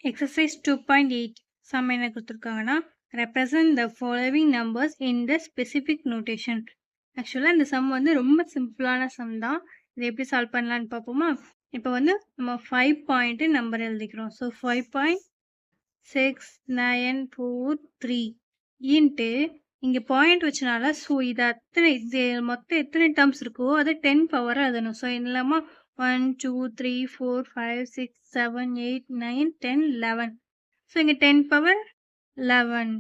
Exercise 2.8 sum என்ன கொடுத்துருக்காங்கன்னா represent the following numbers in the specific notation. ஆக்சுவலாக இந்த சம் வந்து ரொம்ப சிம்பிளான சம் தான். இதை எப்படி சால்வ் பண்ணலான்னு பார்ப்போமா? இப்போ வந்து நம்ம 5 பாயிண்ட் நம்பர் எழுதிக்கிறோம். ஸோ 5.6943 இன்ட்டு இங்கே பாயிண்ட் வச்சனால ஸோ இது இது மொத்தம் எத்தனை டேர்ம்ஸ் இருக்கோ அதை 10 பவராக எழுதணும். ஸோ இல்லாமல் 1 2 3 4 5 6 7 8 9 10 11. ஸோ இங்கே 10 பவர் 11.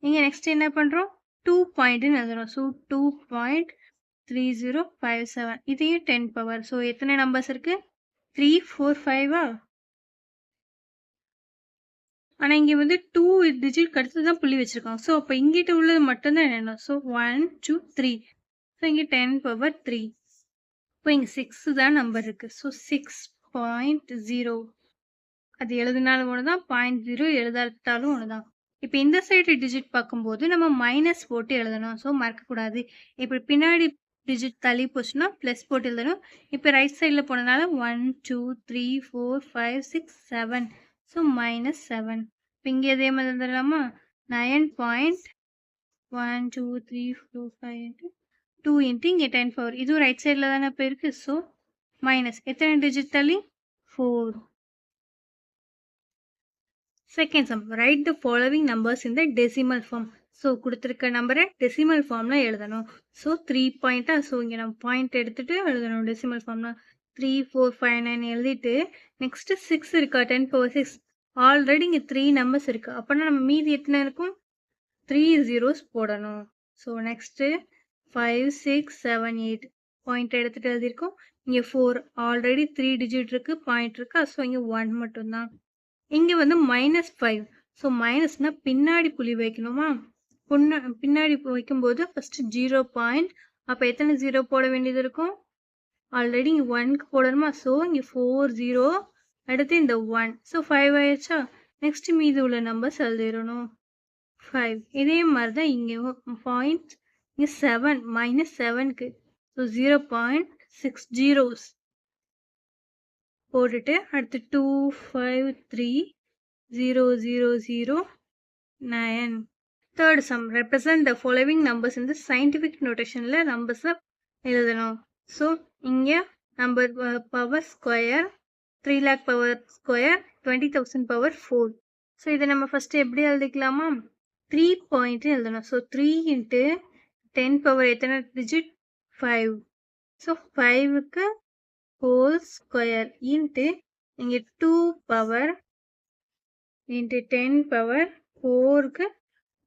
இங்கே நெக்ஸ்ட் என்ன பண்ணுறோம்? 2 பாயிண்ட்னு எழுதுறோம். ஸோ 2.3057. இதையும் 10 பவர். ஸோ எத்தனை நம்பர்ஸ் இருக்கு? 3 4 5. ஆனால் இங்கே வந்து 2 டிஜிட் அடுத்து தான் புள்ளி வச்சுருக்காங்க. ஸோ அப்போ இங்கிட்ட உள்ளது மட்டும்தான் என்னென்ன? ஸோ 1 2 3. ஸோ இங்கே 10 பவர் 3. இப்போ இங்கே 6 தான் நம்பர் இருக்குது. ஸோ 6.0. அது எழுதினாலும் ஒன்று தான், 0.0 எழுதாட்டாலும் ஒன்று தான். இப்போ இந்த சைடு டிஜிட் பார்க்கும்போது நம்ம மைனஸ் போட்டு எழுதணும். ஸோ மறக்கக்கூடாது. இப்படி பின்னாடி டிஜிட் தள்ளி போச்சுன்னா ப்ளஸ் போட்டு எழுதணும். இப்போ ரைட் சைடில் போனதுனால 1 2 3 4 5 6 7. ஸோ -7. இப்போ இங்கே இதே மாதிரி எழுதலாமா? 9.1 2 3 4 5 2 இன்ட்டு இங்கே 10 பவர். இதுவும் ரைட் சைடில் தானே இப்போ இருக்குது. ஸோ மைனஸ் எத்தனை டிஜிட் தள்ளி? 4. Second sum, write the following numbers in the decimal form. So கொடுத்துருக்க நம்பரை டெசிமல் ஃபார்மில் எழுதணும். ஸோ 3 பாயிண்ட்டாக ஸோ இங்கே நம்ம பாயிண்ட் எடுத்துகிட்டு எழுதணும் டெசிமல் ஃபார்மில். 3 4 5 9 எழுதிட்டு நெக்ஸ்ட்டு 6 இருக்கா? 10 பவர் 6. ஆல்ரெடி இங்கே 3 நம்பர்ஸ் இருக்குது. அப்போனா நம்ம மீதி எத்தனை இருக்கும்? 3 zeros போடணும். ஸோ நெக்ஸ்ட்டு 5 6 7 8 பாயிண்ட் எடுத்துகிட்டு எழுதியிருக்கோம். இங்கே 4 ஆல்ரெடி 3 டிஜிட் இருக்குது, பாயிண்ட் இருக்கா? ஸோ இங்கே 1 மட்டும்தான். இங்கே வந்து -5. ஸோ மைனஸ்னால் பின்னாடி புள்ளி வைக்கணுமா? பின்னாடி வைக்கும்போது ஃபஸ்ட்டு 0 பாயிண்ட். அப்போ எத்தனை 0 போட வேண்டியது இருக்கும்? ஆல்ரெடி இங்கே 1க்கு போடணுமா? ஸோ இங்கே 4 0. அடுத்து இந்த 1. ஸோ 5 ஆயிடுச்சா? நெக்ஸ்ட் மீது உள்ள நம்பர்ஸ் எழுதிடணும். 5. இதே மாதிரி தான் இங்கே பாயிண்ட். இங்கே 7 -7க்கு. ஸோ 0.60 போட்டுட்டு அடுத்து 2 5 3 0 0 0 9. Third sum, represent the following numbers in the scientific notationல நம்பர்ஸை எழுதணும். ஸோ இங்கே number power square 3 lakh power square 20,000 power 4. So இதை நம்ம ஃபஸ்ட்டு எப்படி எழுதிக்கலாமா? 3 பாயிண்ட்டு எழுதணும். ஸோ 3 இன்ட்டு 10 பவர் எத்தனை டிஜிட்? 5. ஸோ 5க்கு ஹோல் ஸ்கொயர் இன்ட்டு இங்கே 2 பவர் இன்ட்டு 10 பவர் 4க்கு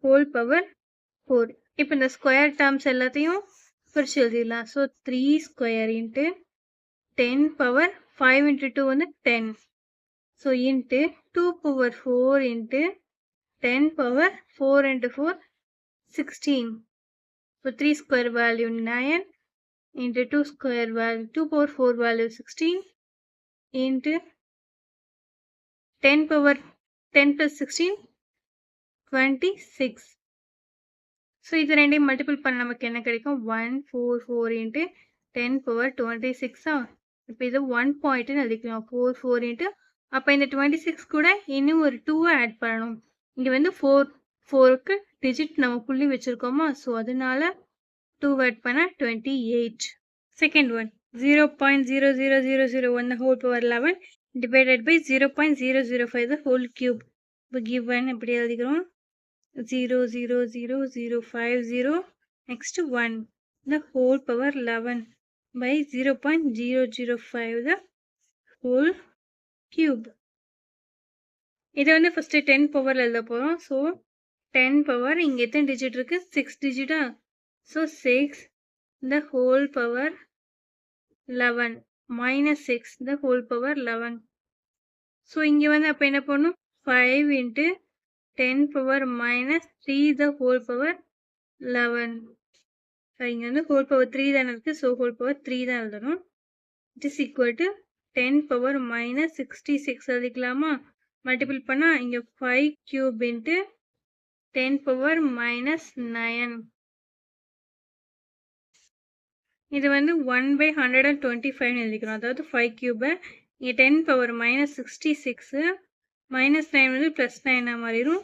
ஹோல் பவர் 4. இப்போ இந்த ஸ்கொயர் டேர்ம்ஸ் எல்லாத்தையும் பிரித்து எழுதிடலாம். So 3 square into 10 power 5 into 2 வந்து 10. So into 2 power 4 into 10 power 4 into 4 16. So 3 square value 9 into 2 square value 2 power 4 value 16 into 10 power 10 plus 16 26. So இது ரெண்டையும் மல்டிபிள் பண்ண நமக்கு என்ன கிடைக்கும்? 144 into 10 power 26. இப்போ இது 1 பாயிண்ட்னு எழுதிக்கலாம். 4 4 into அப்போ இந்த 26 கூட இன்னும் ஒரு 2 ஆட் பண்ணணும். இங்கே வந்து 4க்கு டிஜிட் நம்ம புள்ளி வச்சுருக்கோமா? ஸோ அதனால 2 ஆட் பண்ணால் 28. Second one, 0.00001 the whole power 11 divided by 0.005 the whole cube. இப்போ given எப்படி எழுதிக்கிறோம்? 0.00050 next 1 the whole power 11 by 0.005 the whole cube. இதை வந்து ஃபஸ்ட்டு 10 பவரில் எழுத போகிறோம். ஸோ 10 பவர் இங்கே எத்தனை டிஜிட் இருக்குது? 6 டிஜிட்டா? So 6 the whole power 11 minus 6 the whole power 11. So இங்கே வந்து அப்போ என்ன பண்ணணும்? 5 into 10 power minus 3 the whole power 11. So இங்கே வந்து whole power 3 தானே இருக்குது. ஸோ whole power 3 தான் எழுதணும். It is equal to 10 power minus 66 எழுதிக்கலாமா? Multiple பண்ணால் இங்கே 5 cube into 10 power minus 9. இது வந்து 1/125 எழுதிக்கிறோம். அதாவது 5 கியூபை இங்கே 10 பவர் -66 -9 வந்து +9 மாறிடும்.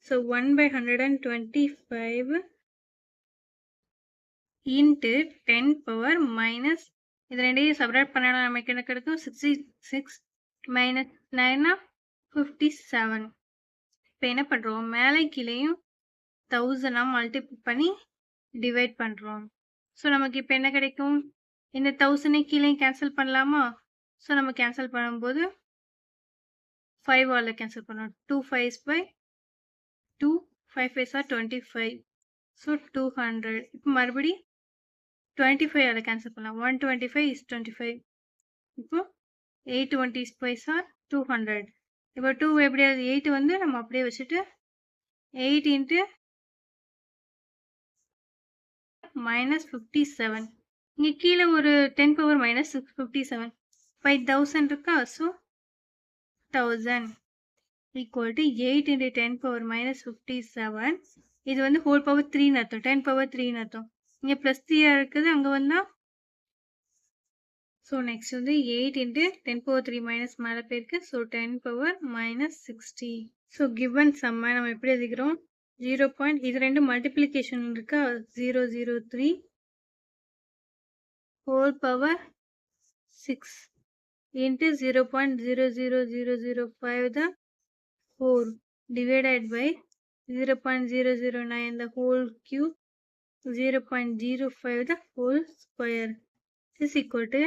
ஸோ 1/125 இன்ட்டு 10 பவர் மைனஸ் இது ரெண்டையும் செப்பரேட் பண்ணலாம். நமக்கு என்ன கிடைக்கும்? 66 மைனஸ் 9 57. இப்போ என்ன பண்ணுறோம்? மேலே கீழேயும் 1000 மல்டிப்ளை பண்ணி டிவைட் பண்ணுறோம். ஸோ நமக்கு இப்போ என்ன கிடைக்கும்? இந்த 1000 கீழே கேன்சல் பண்ணலாமா? ஸோ நம்ம கேன்சல் பண்ணும்போது 5 கேன்சல் பண்ணோம். 2 5s by 2 5 5s are 25. So 200. இப்போ மறுபடி 25 கேன்சல் பண்ணலாம். 125 is 25. இப்போ 8 20s are 200. இப்போ 2 எப்படியாவது 8 வந்து நம்ம அப்படியே வச்சுட்டு 8 இன்ட்டு -57. இங்கே கீழே ஒரு 10 பவர் மைனஸ் 57 5000 இருக்கா? So 1000 equal to 8 into 10 power minus 57. இது வந்து ஹோல் பவர் 3ன்னு அர்த்தம். 10 பவர் 3ன்னு அர்த்தம். இங்கே ப்ளஸ் 3 இருக்குது, அங்கே வந்தால் ஸோ நெக்ஸ்ட் வந்து 8 இன்ட்டு 10 பவர் 3 மைனஸ் மேலே போயிருக்கு. So 10 power minus 60. So given சம்மை நம்ம எப்படி எழுதிக்கிறோம்? 0. இது ரெண்டு மல்டிப்ளிகேஷன் இருக்கா? 003 whole power 6 into 0.00005 the whole divided by 0.009 the whole cube 0.05 the whole square is equal to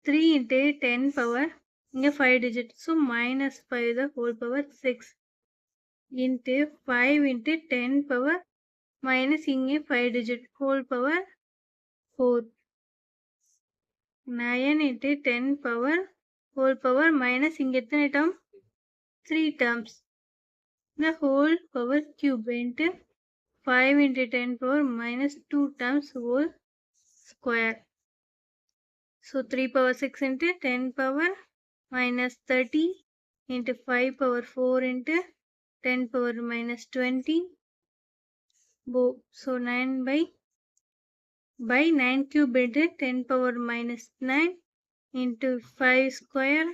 3 into 10 power இங்கே 5 digit, so -5 the whole power 6 into 5 into 10 power minus இங்கே 5 digit whole power 4 9 into 10 power whole power minus இங்கே எத்தனை term? 3 terms. The whole power cube into 5 into 10 power minus 2 terms whole square. So 3 power 6 into 10 power minus 30 into 5 power 4 into 10 power minus 20. So 9 by 9 cube into 10 power minus 9 into 5 square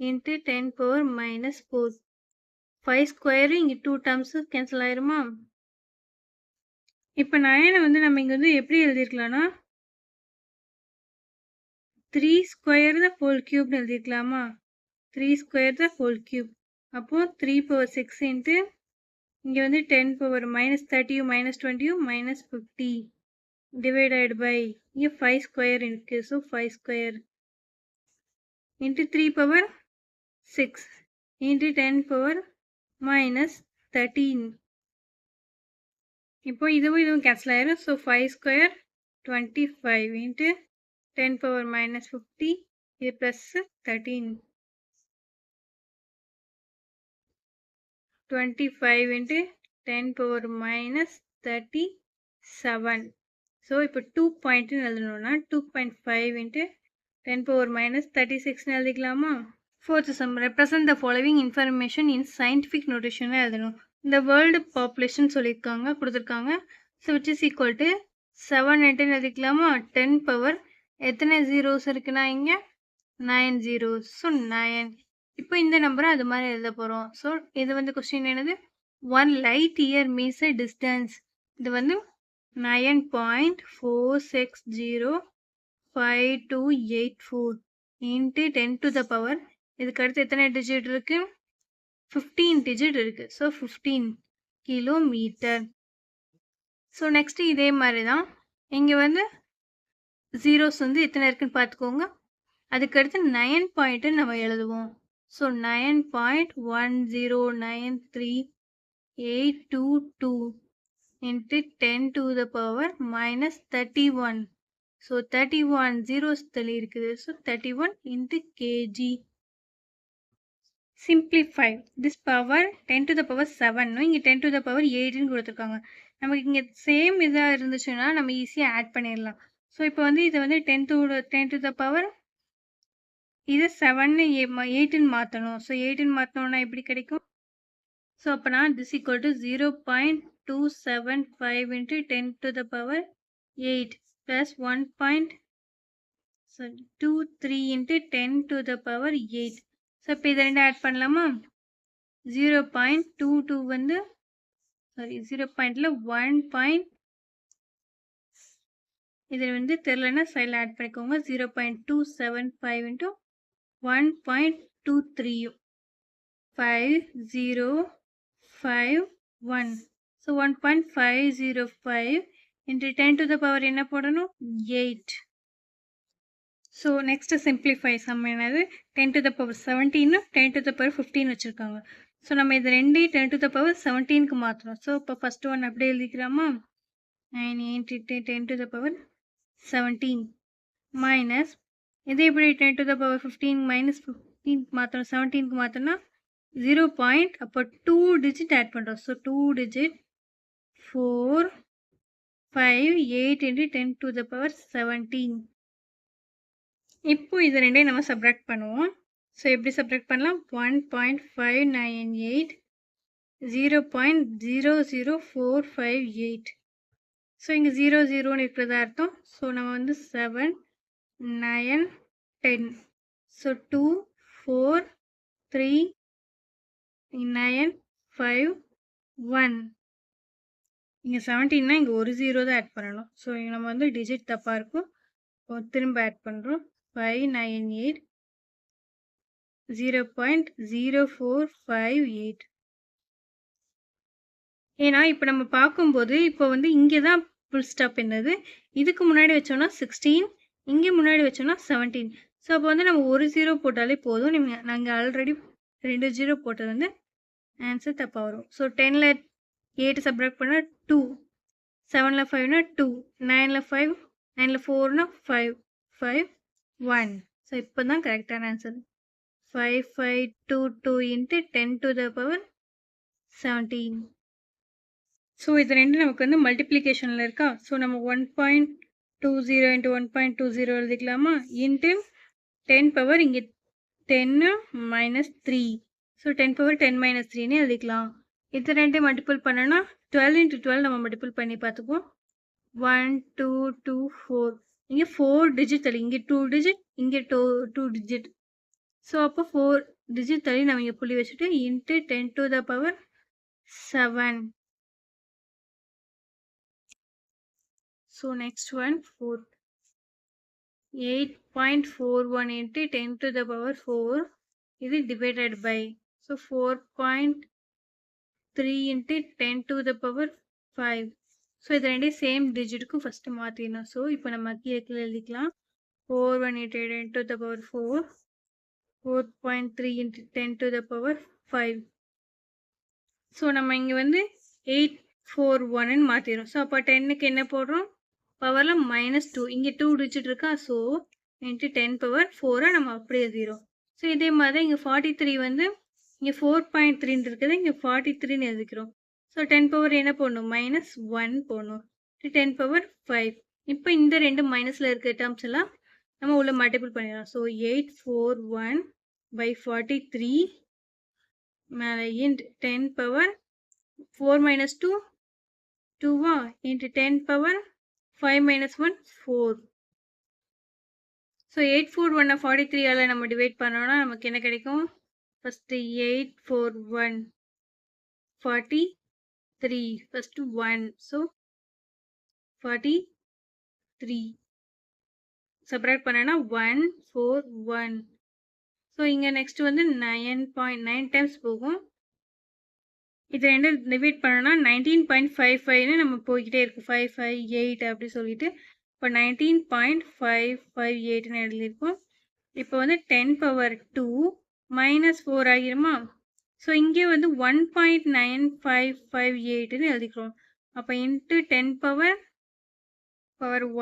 into 10 power minus 4. 5 square இங்கே 2 terms cancel ஆயிருமா? இப்போ 9 வந்து நம்ம இங்கே வந்து எப்படி எழுதிருக்கலாம்னா 3 square the whole cube எழுதிருக்கலாமா? 3 square the whole cube. அப்போ 3 power 6 into இங்கே வந்து 10 power minus 30 minus 20 minus 50 divided by இங்கே 5 square இருக்கு. So 5 square into 3 power 6 into 10 power minus 13. இப்போ இதுவும் கேன்சல் ஆயிரும். So 5 square 25 into 10 power minus 50 இது plus 13 25 into 10 power minus 37. So இப்போ 2 பாயிண்ட்னு எழுதணும்னா 2.5 இன்ட்டு 10 பவர் மைனஸ் 36ன்னு எழுதிக்கலாமா? Fourth sum, represent the following information in scientific notation எழுதணும். இந்த வேர்ல்டு பாப்புலேஷன் சொல்லியிருக்காங்க, கொடுத்துருக்காங்க. So which is equal to 7 10 எழுதிக்கலாமா? 10 power எத்தனை ஜீரோஸ் இருக்குன்னா இங்கே 9 zeros. ஸோ 9. இப்போ இந்த நம்பரை அது மாதிரி எழுத போகிறோம். ஸோ இது வந்து கொஸ்டின் என்னது? 1 light year means a distance. இது வந்து 9.4605284 into 10 to the power இதுக்கு அடுத்து எத்தனை டிஜிட் இருக்கு? 15 டிஜிட் இருக்கு. So 15 kilometre. ஸோ நெக்ஸ்ட் இதே மாதிரி தான் இங்கே வந்து ஜீரோஸ் வந்து எத்தனை இருக்குன்னு பார்த்துக்கோங்க. அதுக்கடுத்து 9 பாயிண்ட்டு நம்ம எழுதுவோம். So 9.109382 into 10 to the power minus 31. So 31 zeros தள்ளி இருக்குது. So 31 into kg. Simplify this power 10 to the power 7 இங்கே 10 to the power 8ன்னு கொடுத்துருக்காங்க. நமக்கு இங்கே சேம் இதாக இருந்துச்சுன்னா நம்ம ஈஸியாக ஆட் பண்ணிடலாம். ஸோ இப்போ வந்து இதை வந்து 10 to the power இது 7 8ன்னு மாற்றணும். ஸோ 8ன்னு மாற்றினோன்னா எப்படி கிடைக்கும்? ஸோ அப்போனா this equal to 0.275 into 10 to the power 8 plus 1.23 into 10 to the power 8. So இப்போ இதை ரெண்டு ஆட் பண்ணலாமா? 0.22 வந்து சாரி 0.ல 1. இதில் வந்து தெரிலன்னா சைடில் ஆட் பண்ணிக்கோங்க. 0.275 into 1.23 5051. So 1.505 into 10 to the power என்ன போடணும் 8. ஸோ நெக்ஸ்ட் சிம்பிளிஃபை சம் என்னது 10 to the power 17 10 to the power 15 வச்சுருக்காங்க. ஸோ நம்ம இது ரெண்டையும் 10 to the power 17க்கு மாற்றணும். ஸோ இப்போ ஃபஸ்ட்டு ஒன் அப்படியே எழுதிக்கலாமா 9 into 10 to the power 17 minus இது எப்படி 10 to the power 15 மைனஸ் 15 மாற்றணும் 17க்கு மாற்றோம்னா 0. அப்போ 2 டிஜிட் ஆட் பண்ணுறோம். So 2 digit 4 5 8 into 10 to the power 17. இப்போ இது ரெண்டையும் நம்ம சப்ராக்ட் பண்ணுவோம். ஸோ எப்படி சப்ராக்ட் பண்ணலாம் 1.598 0.00458. ஸோ இங்கே 00ன்னு இருக்கிறதா அர்த்தம். ஸோ நம்ம வந்து 7 9 10. ஸோ 2 4 3 9 5 1. இங்கே 17னா இங்கே ஒரு 0 தான் ஆட் பண்ணணும். ஸோ இங்கே நம்ம வந்து டிஜிட் தப்பாக இருக்கும். திரும்ப ஆட் பண்ணுறோம் 598 0.0458. ஏன்னா இப்போ நம்ம பார்க்கும்போது இப்போ வந்து இங்கே தான் ஃபுல் ஸ்டாப் என்னது இதுக்கு முன்னாடி வச்சோம்னா 16 இங்கே முன்னாடி வச்சோம்னா 17. ஸோ அப்போ வந்து நம்ம ஒரு 0 போட்டாலே போதும். நாங்கள் ஆல்ரெடி 2 0 போட்டது வந்து ஆன்சர் தப்பாக வரும். ஸோ 10ல் 8 சப்ராக்ட் பண்ணால் 2 7ல் 5னா 2 9ல் 5 9ல் 4னா 5 5 1. ஸோ இப்போ தான் கரெக்டான answer 5522 into 10 to the power 17. So இது ரெண்டு நமக்கு வந்து மல்டிப்ளிகேஷனில் இருக்கா. ஸோ நம்ம 1.20 இன்ட்டு 1.20 எழுதிக்கலாமா இன்ட்டு 10 பவர் இங்கே 10 மைனஸ் 3. ஸோ 10 பவர் 10 மைனஸ் 3ன்னு எழுதிக்கலாம். இது ரெண்டு மல்டிபிள் பண்ணோன்னா 12 இன்ட்டு 12 நம்ம மல்டிபிள் பண்ணி பார்த்துப்போம் 1 2 2 4. இங்கே 4 டிஜிட் தள்ளி இங்கே 2 டிஜிட் இங்கே 2 டிஜிட். ஸோ அப்போ 4 டிஜிட் தள்ளி நம்ம இங்கே புள்ளி வச்சுட்டு into 10 to the power 7. So next one 4 8.41 into 10 to the power 4 இது divided by. So 4.3 into 10 to the power 5. So இது ரெண்டே சேம் டிஜிட்டுக்கு ஃபஸ்ட்டு மாற்றிடணும். ஸோ இப்போ நம்ம கீழே எழுதிக்கலாம் 418 10 to the power 4 4.3 into 10 to the power 5. So நம்ம இங்கே வந்து 841ன்னு மாற்றிடும். ஸோ அப்போ 10க்கு என்ன போடுறோம் பவரில் -2 இங்கே 2 டிஜிட் இருக்கா. ஸோ இன்ட்டு 10 பவர் 4 நம்ம அப்படியே எழுதிடும். ஸோ இதே மாதிரி தான் இங்கே 43 வந்து இங்கே 4.3 இருக்குது இங்கே 43ன்னு எழுதிக்கிறோம். ஸோ 10 பவர் என்ன போடணும் -1 போடணும் 10 பவர் 5. இப்போ இந்த ரெண்டு மைனஸில் இருக்க டேர்ம்ஸ் எல்லாம் நம்ம உள்ள மல்டிபிள் பண்ணிடலாம். ஸோ 841/43 மேலே int 10 power 4 minus 2 2 into 10 power 5 minus 1 4. So 841 43ஆல் நம்ம டிவைட் பண்ணோம்னா நமக்கு என்ன கிடைக்கும் ஃபஸ்ட்டு 841 43 ஃபஸ்ட்டு 1. ஸோ 43 சப்ராக்ட் பண்ணனா 141. ஸோ இங்கே நெக்ஸ்ட் வந்து 9.9 டைம்ஸ் போகும். இது ரெண்டு டிவைட் பண்ணோன்னா 19.55ன்னு நம்ம போய்கிட்டே இருக்கும் 558 அப்படி சொல்லிட்டு இப்போ 19.558ன்னு எழுதியிருக்கோம். இப்போ வந்து 10 பவர் 2 -4 ஆகிருமா. ஸோ இங்கே வந்து 1.9558ன்னு எழுதிக்கிறோம். அப்போ into 10 power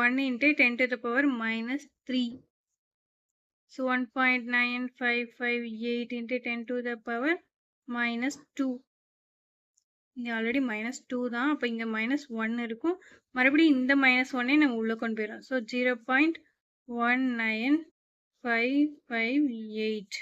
1 into 10 to the power -3. So 1.9558 into 10 to the power -2. இங்கே ஆல்ரெடி -2 தான். அப்போ இங்கே -1 இருக்கும். மறுபடியும் இந்த -1ஐ நம்ம உள்ளே கொண்டு போயிடலாம். ஸோ 0.19558.